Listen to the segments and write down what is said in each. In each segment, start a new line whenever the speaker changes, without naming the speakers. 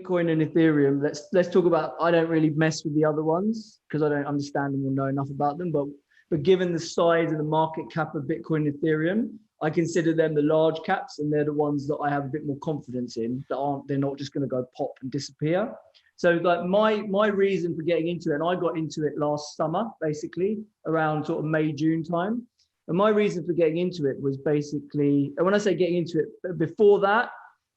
Bitcoin and Ethereum, let's talk about, I don't really mess with the other ones because I don't understand them or know enough about them, but given the size and the market cap of Bitcoin and Ethereum, I consider them the large caps, and they're the ones that I have a bit more confidence in, they're not just going to go pop and disappear. So like my reason for getting into it, and I got into it last summer, basically around sort of May, June time. And my reason for getting into it was basically, and when I say getting into it, before that,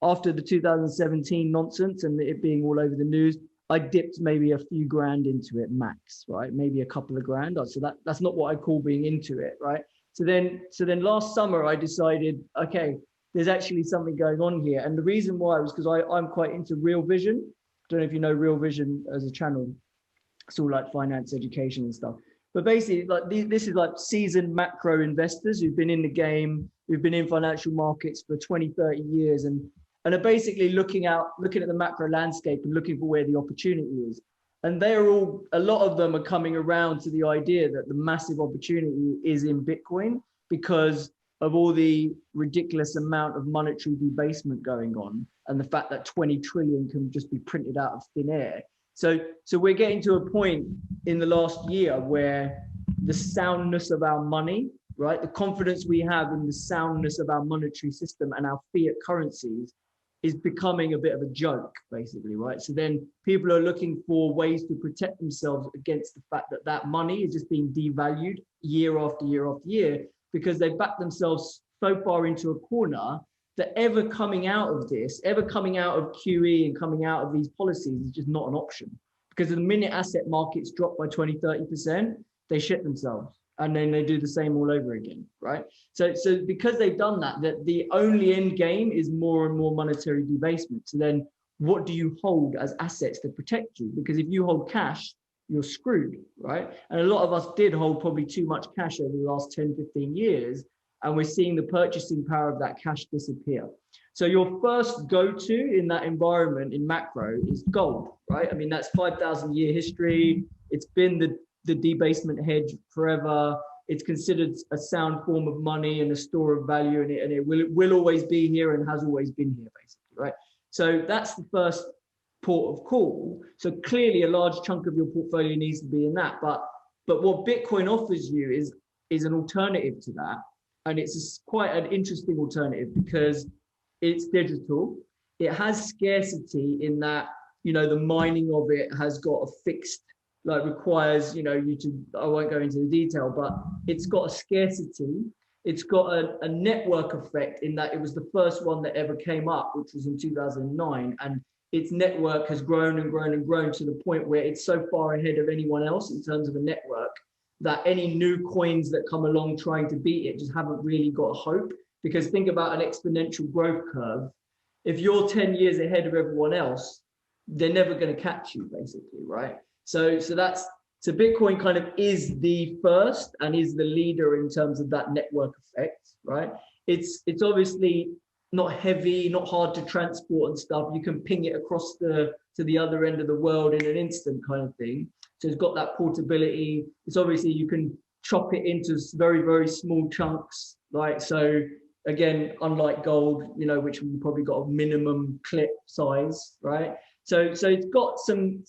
after the 2017 nonsense and it being all over the news, I dipped maybe a few grand into it max, right? Maybe a couple of grand. So that's not what I call being into it, right? So then last summer I decided, okay, there's actually something going on here. And the reason why was because I'm quite into Real Vision. I don't know if you know Real Vision as a channel. It's all like finance, education and stuff. But basically, like this is like seasoned macro investors who've been in the game, who've been in financial markets for 20, 30 years and are basically looking at the macro landscape and looking for where the opportunity is. And a lot of them are coming around to the idea that the massive opportunity is in Bitcoin because of all the ridiculous amount of monetary debasement going on and the fact that 20 trillion can just be printed out of thin air. So we're getting to a point in the last year where the soundness of our money, right, the confidence we have in the soundness of our monetary system and our fiat currencies is becoming a bit of a joke, basically, right? So then people are looking for ways to protect themselves against the fact that that money is just being devalued year after year after year because they back themselves so far into a corner that ever coming out of QE and coming out of these policies is just not an option. Because the minute asset markets drop by 20, 30%, they shit themselves. And then they do the same all over again, right? So because they've done that the only end game is more and more monetary debasement. So then what do you hold as assets to protect you? Because if you hold cash, you're screwed, right? And a lot of us did hold probably too much cash over the last 10, 15 years. And we're seeing the purchasing power of that cash disappear. So your first go-to in that environment in macro is gold, right? I mean, that's 5,000 year history. It's been the debasement hedge forever. It's considered a sound form of money and a store of value, and it will always be here and has always been here, basically, right? So that's the first port of call. So clearly a large chunk of your portfolio needs to be in that. But what Bitcoin offers you is an alternative to that. And it's quite an interesting alternative because it's digital. It has scarcity in that, the mining of it has got a fixed, requires, I won't go into the detail, but it's got a scarcity. It's got a network effect in that it was the first one that ever came up, which was in 2009. And its network has grown and grown and grown to the point where it's so far ahead of anyone else in terms of a network that any new coins that come along trying to beat it just haven't really got a hope. Because think about an exponential growth curve. If you're 10 years ahead of everyone else, they're never going to catch you, basically, right? So Bitcoin kind of is the first and is the leader in terms of that network effect, right? It's obviously not heavy, not hard to transport and stuff. You can ping it across to the other end of the world in an instant kind of thing. So it's got that portability. It's obviously you can chop it into very, very small chunks. So again, unlike gold, which we probably got a minimum clip size, right? So it's got some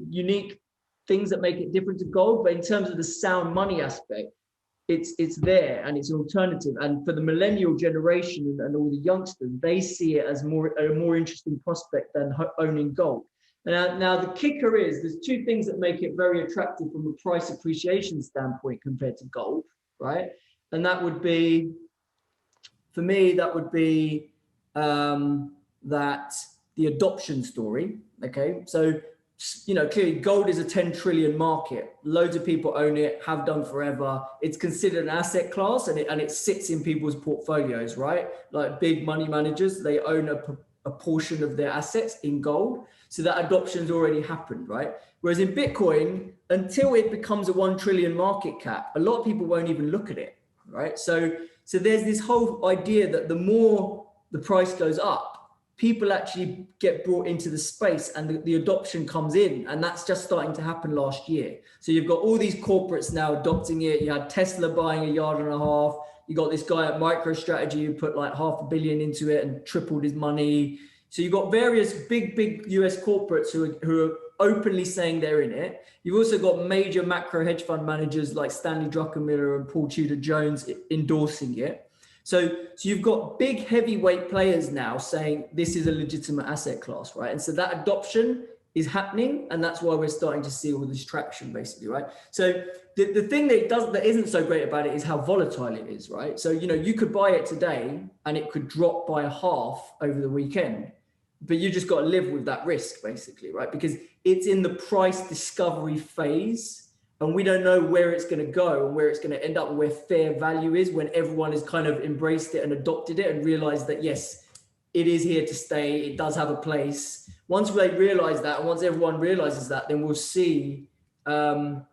unique things that make it different to gold, but in terms of the sound money aspect, it's there and it's an alternative. And for the millennial generation and all the youngsters, they see it as a more interesting prospect than owning gold. Now the kicker is there's two things that make it very attractive from a price appreciation standpoint compared to gold, right? And that would be, for me, that the adoption story, okay? So, clearly gold is a 10 trillion market. Loads of people own it, have done forever. It's considered an asset class and it sits in people's portfolios, right? Like big money managers, they own a portion of their assets in gold. So that adoption's already happened, right? Whereas in Bitcoin, until it becomes a 1 trillion market cap, a lot of people won't even look at it, right? So there's this whole idea that the more the price goes up, people actually get brought into the space and the adoption comes in. And that's just starting to happen last year. So you've got all these corporates now adopting it. You had Tesla buying 1.5 yards. You got this guy at MicroStrategy who put like $500 million into it and tripled his money. So you've got various big US corporates who are openly saying they're in it. You've also got major macro hedge fund managers like Stanley Druckenmiller and Paul Tudor Jones endorsing it. So you've got big heavyweight players now saying this is a legitimate asset class, right? And so that adoption is happening, and that's why we're starting to see all this traction, basically, right? So the thing that isn't so great about it is how volatile it is, right? So you could buy it today and it could drop by a half over the weekend, but you just got to live with that risk, basically, right? Because it's in the price discovery phase, and we don't know where it's going to go and where it's going to end up, where fair value is, when everyone has kind of embraced it and adopted it and realized that, yes, it is here to stay. It does have a place. Once they realize that, and once everyone realizes that, then we'll see, we'll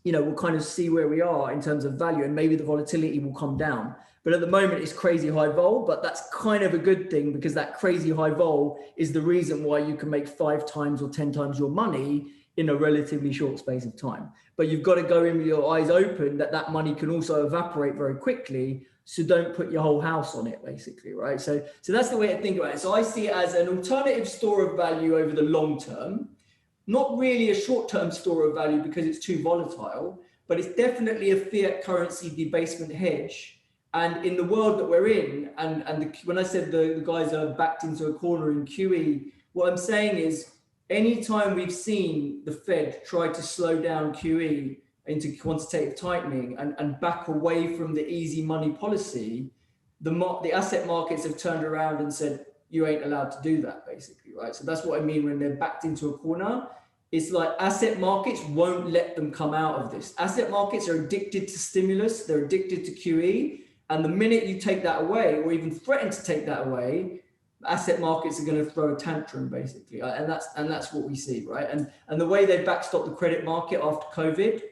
kind of see where we are in terms of value, and maybe the volatility will come down. But at the moment, it's crazy high vol, but that's kind of a good thing, because that crazy high vol is the reason why you can make 5 times or 10 times your money in a relatively short space of time. But you've got to go in with your eyes open that money can also evaporate very quickly. So don't put your whole house on it, basically, right? So that's the way to think about it. So I see it as an alternative store of value over the long term, not really a short-term store of value because it's too volatile, but it's definitely a fiat currency debasement hedge. And in the world that we're in, when I said the guys are backed into a corner in QE, what I'm saying is anytime we've seen the Fed try to slow down QE into quantitative tightening and back away from the easy money policy, the asset markets have turned around and said, you ain't allowed to do that, basically, right? So that's what I mean when they're backed into a corner. It's like asset markets won't let them come out of this. Asset markets are addicted to stimulus. They're addicted to QE. And the minute you take that away, or even threaten to take that away, asset markets are going to throw a tantrum, basically. And that's what we see, right? And the way they backstopped the credit market after COVID,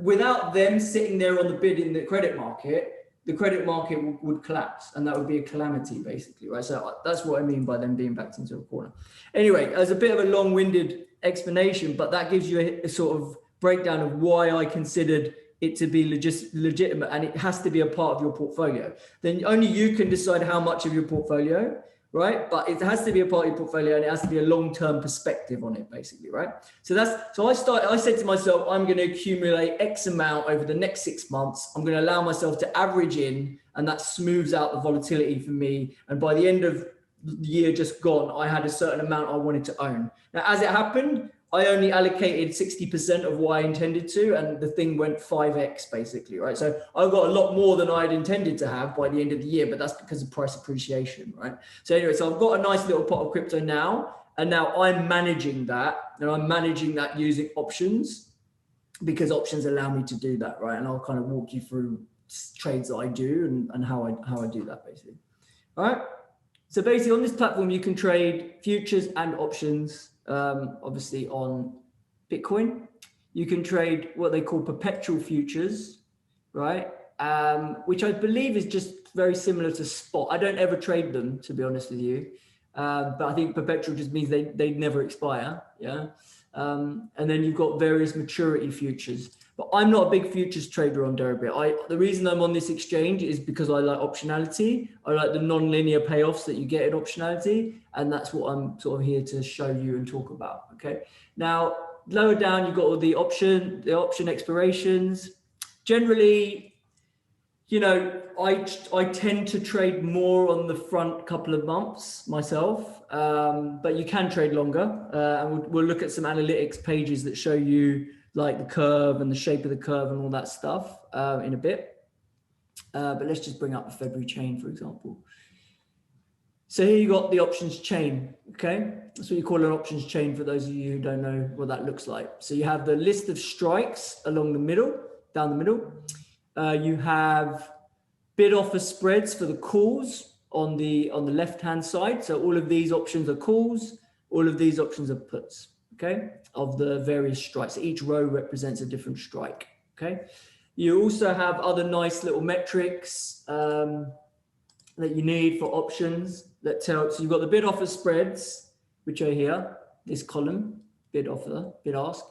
without them sitting there on the bid in the credit market would collapse, and that would be a calamity, basically, right? So that's what I mean by them being backed into a corner. Anyway, as a bit of a long-winded explanation, but that gives you a sort of breakdown of why I considered it to be legitimate, and it has to be a part of your portfolio. Then only you can decide how much of your portfolio, right? But it has to be a part of your portfolio, and it has to be a long-term perspective on it, basically, right? So I said to myself, I'm going to accumulate X amount over the next 6 months. I'm going to allow myself to average in, and that smooths out the volatility for me. And by the end of the year just gone, I had a certain amount I wanted to own. Now, as it happened, I only allocated 60% of what I intended to, and the thing went 5x, basically, right? So I got a lot more than I'd intended to have by the end of the year, but that's because of price appreciation, right? So anyway, so I've got a nice little pot of crypto now, and now I'm managing that, and I'm managing that using options, because options allow me to do that, right? And I'll kind of walk you through trades that I do and how I do that, basically. All right. So basically on this platform, you can trade futures and options. Obviously on Bitcoin, you can trade what they call perpetual futures, right? Which I believe is just very similar to spot. I don't ever trade them, to be honest with you. But I think perpetual just means they never expire. Yeah. And then you've got various maturity futures. But I'm not a big futures trader on DERIBIT. The reason I'm on this exchange is because I like optionality. I like the non-linear payoffs that you get in optionality. And that's what I'm sort of here to show you and talk about. Okay. Now, lower down, you've got all the option expirations. Generally, I tend to trade more on the front couple of months myself, but you can trade longer. And we'll look at some analytics pages that show you like the curve and the shape of the curve and all that stuff in a bit. But let's just bring up the February chain, for example. So here you got the options chain, okay? That's what you call an options chain for those of you who don't know what that looks like. So you have the list of strikes along the middle, down the middle. You have bid offer spreads for the calls on the left-hand side. So all of these options are calls, all of these options are puts, okay, of the various strikes. So each row represents a different strike, okay? You also have other nice little metrics that you need for options that tell, so you've got the bid offer spreads, which are here, this column, bid offer, bid ask,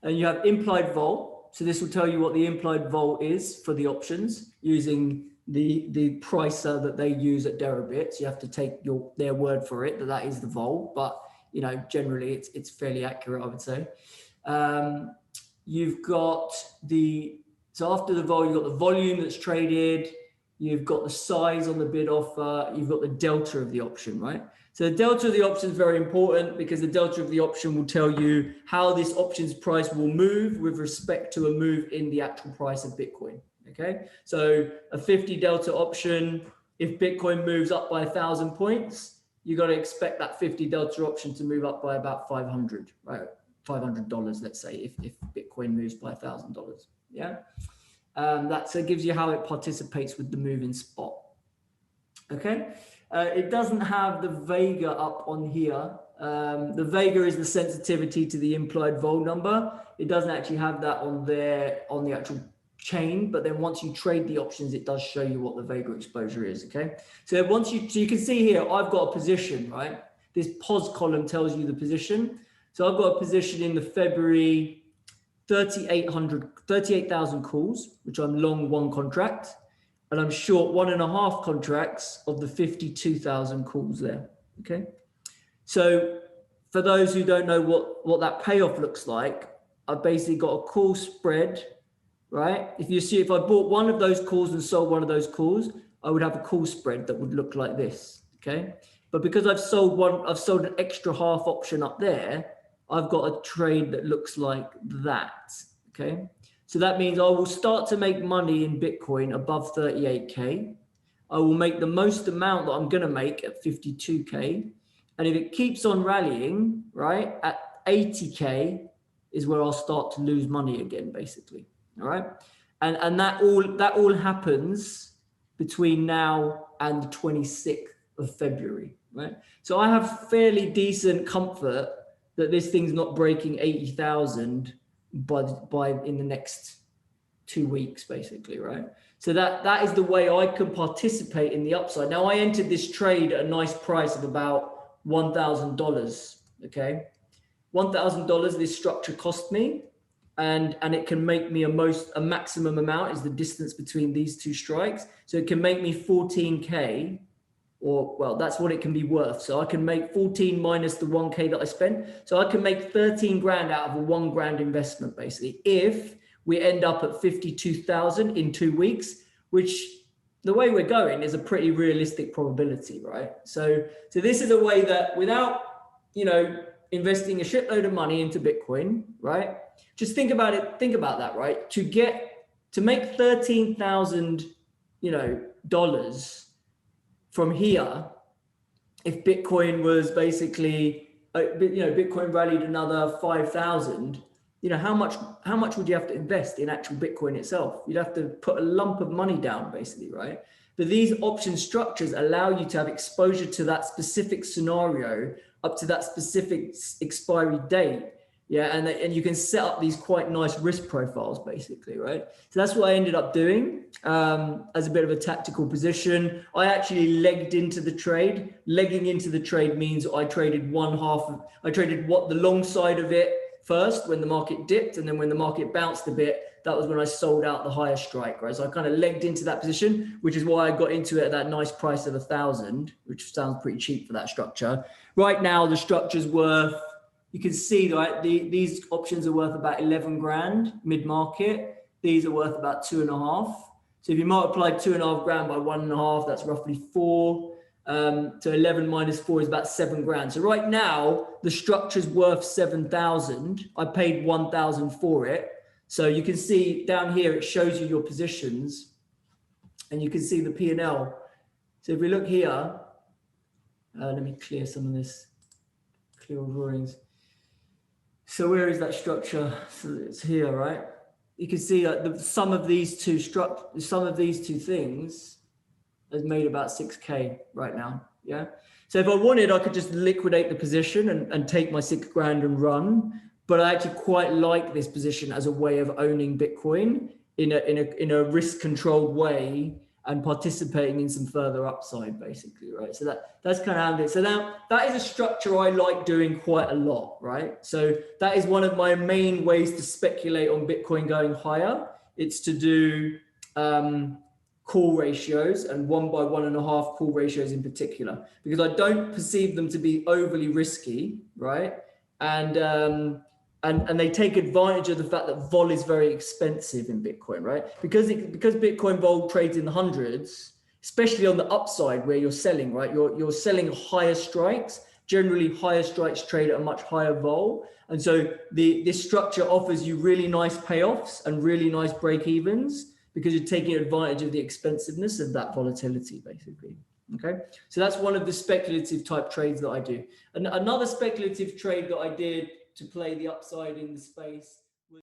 and you have implied vol. So this will tell you what the implied vol is for the options using the pricer that they use at DERIBIT. So you have to take their word for it that is the vol, but you know, generally it's fairly accurate, I would say. You've got so after the vol, you've got the volume that's traded, you've got the size on the bid offer, you've got the delta of the option, right? So the delta of the option is very important because the delta of the option will tell you how this option's price will move with respect to a move in the actual price of Bitcoin. Okay, so a 50 delta option, if Bitcoin moves up by 1,000 points, you got to expect that 50 delta option to move up by about 500, right? $500, let's say, if Bitcoin moves by $1,000. Yeah, that so gives you how it participates with the move in spot. Okay, it doesn't have the Vega up on here. The Vega is the sensitivity to the implied vol number. It doesn't actually have that on there on the actual chain, but then once you trade the options, it does show you what the Vega exposure is. Okay, so so you can see here, I've got a position, right? This pos column tells you the position. So I've got a position in the February 38,000 calls, which I'm long one contract, and I'm short 1.5 contracts of the 52,000 calls there. Okay, so for those who don't know what that payoff looks like, I've basically got a call spread. Right? If I bought one of those calls and sold one of those calls, I would have a call spread that would look like this. Okay. But because I've sold an extra half option up there, I've got a trade that looks like that. Okay. So that means I will start to make money in Bitcoin above 38K. I will make the most amount that I'm going to make at 52K. And if it keeps on rallying, right, at 80K is where I'll start to lose money again, basically. All right, and that all happens between now and the 26th of February, right? So I have fairly decent comfort that this thing's not breaking 80,000 by in the next 2 weeks, basically, right? So that is the way I can participate in the upside. Now I entered this trade at a nice price of about $1,000. Okay, $1,000 this structure cost me. And it can make me a maximum amount is the distance between these two strikes. So it can make me 14K, or well, that's what it can be worth. So I can make 14 minus the 1K that I spent. So I can make 13 grand out of a $1 grand investment, basically, if we end up at 52,000 in 2 weeks, which the way we're going is a pretty realistic probability, right? So this is a way that without, investing a shitload of money into Bitcoin, right? Just think about it. Think about that, right? To make $13,000, dollars from here, if Bitcoin was basically, Bitcoin rallied another 5,000, how much would you have to invest in actual Bitcoin itself? You'd have to put a lump of money down, basically, right? But these option structures allow you to have exposure to that specific scenario up to that specific expiry date. Yeah, and you can set up these quite nice risk profiles, basically, right? So that's what I ended up doing as a bit of a tactical position. I actually legged into the trade. Legging into the trade means I traded the long side of it first when the market dipped, and then when the market bounced a bit, that was when I sold out the higher strike, right? So I kind of legged into that position, which is why I got into it at that nice price of 1,000, which sounds pretty cheap for that structure. Right now, the structure's worth, you can see, right, these options are worth about 11 grand mid-market. These are worth about 2.5. So if you multiply 2.5 grand by 1.5, that's roughly 4. So 11 minus 4 is about 7 grand. So right now, the structure's worth 7,000. I paid 1,000 for it. So you can see down here, it shows you your positions, and you can see the P&L. So if we look here, let me clear some of this, clear all drawings. So where is that structure? So it's here, right? You can see that the sum of these two things has made about 6K right now. Yeah. So if I wanted, I could just liquidate the position and take my 6 grand and run. But I actually quite like this position as a way of owning Bitcoin in a risk controlled way and participating in some further upside, basically, right? So that's kind of how it is. So now that is a structure I like doing quite a lot, right? So that is one of my main ways to speculate on Bitcoin going higher. It's to do call ratios and 1 by 1.5 call ratios in particular, because I don't perceive them to be overly risky, right? And they take advantage of the fact that vol is very expensive in Bitcoin, right? Because Bitcoin vol trades in the hundreds, especially on the upside where you're selling, right? You're selling higher strikes. Generally, higher strikes trade at a much higher vol. And so this structure offers you really nice payoffs and really nice break-evens because you're taking advantage of the expensiveness of that volatility, basically. Okay, so that's one of the speculative type trades that I do. And another speculative trade that I did to play the upside in the space was